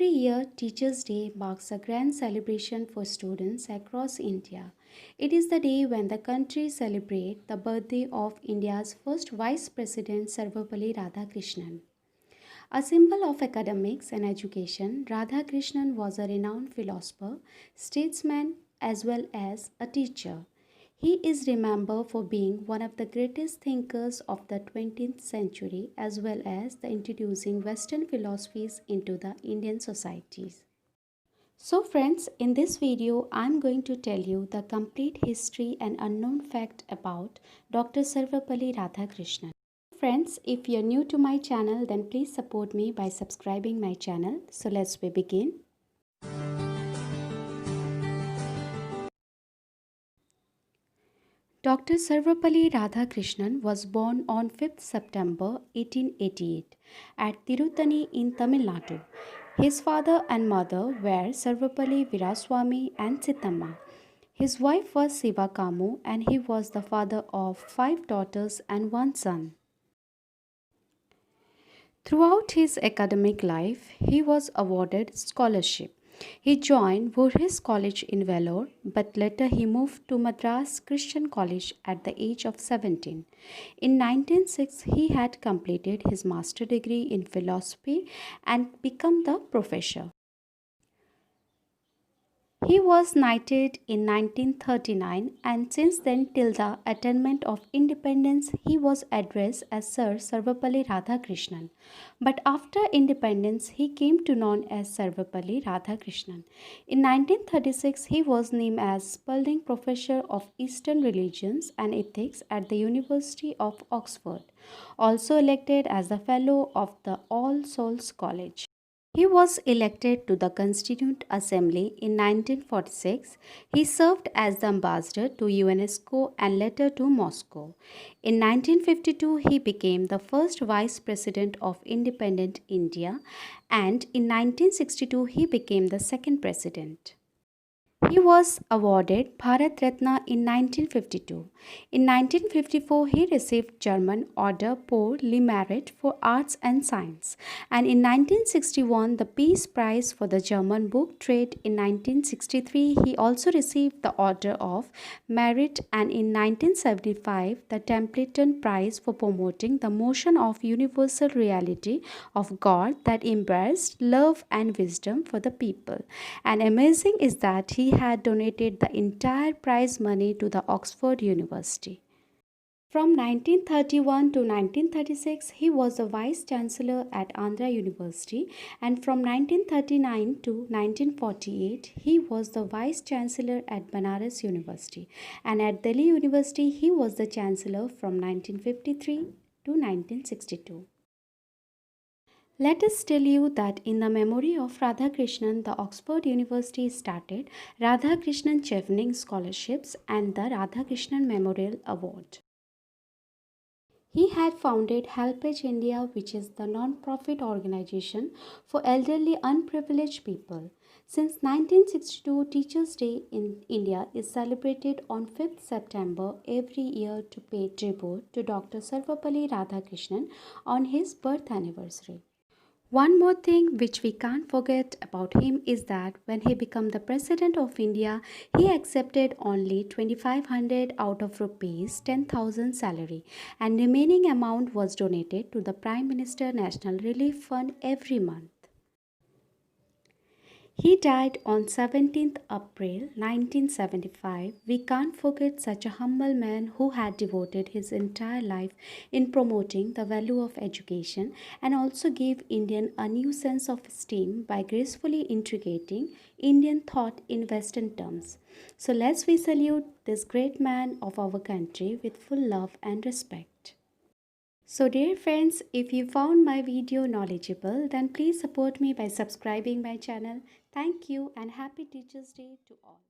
Every year, Teachers' Day marks a grand celebration for students across India. It is the day when the country celebrates the birthday of India's first Vice President Sarvepalli Radhakrishnan. A symbol of academics and education, Radhakrishnan was a renowned philosopher, statesman, as well as a teacher. He is remembered for being one of the greatest thinkers of the 20th century as well as the introducing Western philosophies into the Indian societies. So friends, in this video, I'm going to tell you the complete history and unknown fact about Dr. Sarvepalli Radhakrishnan. Friends, if you're new to my channel, then please support me by subscribing my channel. So let's begin. Dr. Sarvepalli Radhakrishnan was born on 5th September 1888 at Tirutani in Tamil Nadu. His father and mother were Sarvepalli Viraswamy and Sittamma. His wife was Sivakamu and he was the father of 5 daughters and 1 son. Throughout his academic life, he was awarded scholarship. He joined Voorhees College in Vellore, but later he moved to Madras Christian College at the age of 17. In 1906, he had completed his master degree in philosophy and become the professor. He was knighted in 1939 and since then till the attainment of independence he was addressed as Sir Sarvepalli Radhakrishnan. But after independence he came to known as Sarvepalli Radhakrishnan. In 1936 he was named as Spalding Professor of Eastern Religions and Ethics at the University of Oxford, also elected as the Fellow of the All Souls College. He was elected to the Constituent Assembly in 1946. He served as the ambassador to UNESCO and later to Moscow. In 1952, he became the first vice president of independent India, and in 1962, he became the second president. He was awarded Bharat Ratna in 1952. In 1954, he received German Order pour le Mérite for Arts and Science, and in 1961, the Peace Prize for the German book trade. In 1963, he also received the Order of Merit, and in 1975, the Templeton Prize for promoting the motion of universal reality of God that embraced love and wisdom for the people. And amazing is that he had donated the entire prize money to the Oxford University. From 1931 to 1936, he was the Vice Chancellor at Andhra University, and from 1939 to 1948, he was the Vice Chancellor at Banaras University, and at Delhi University, he was the Chancellor from 1953 to 1962. Let us tell you that in the memory of Radhakrishnan, the Oxford University started Radhakrishnan Chevening Scholarships and the Radhakrishnan Memorial Award. He had founded HelpAge India, which is the non-profit organization for elderly unprivileged people. Since 1962, Teachers' Day in India is celebrated on 5th September every year to pay tribute to Dr. Sarvepalli Radhakrishnan on his birth anniversary. One more thing which we can't forget about him is that when he became the President of India, he accepted only 2500 out of rupees 10,000 salary, and remaining amount was donated to the Prime Minister National Relief Fund every month. He died on 17th April 1975. We can't forget such a humble man who had devoted his entire life in promoting the value of education and also gave Indian a new sense of esteem by gracefully integrating Indian thought in Western terms. So let's we salute this great man of our country with full love and respect. So dear friends, if you found my video knowledgeable, then please support me by subscribing my channel. Thank you and happy Teachers' Day to all.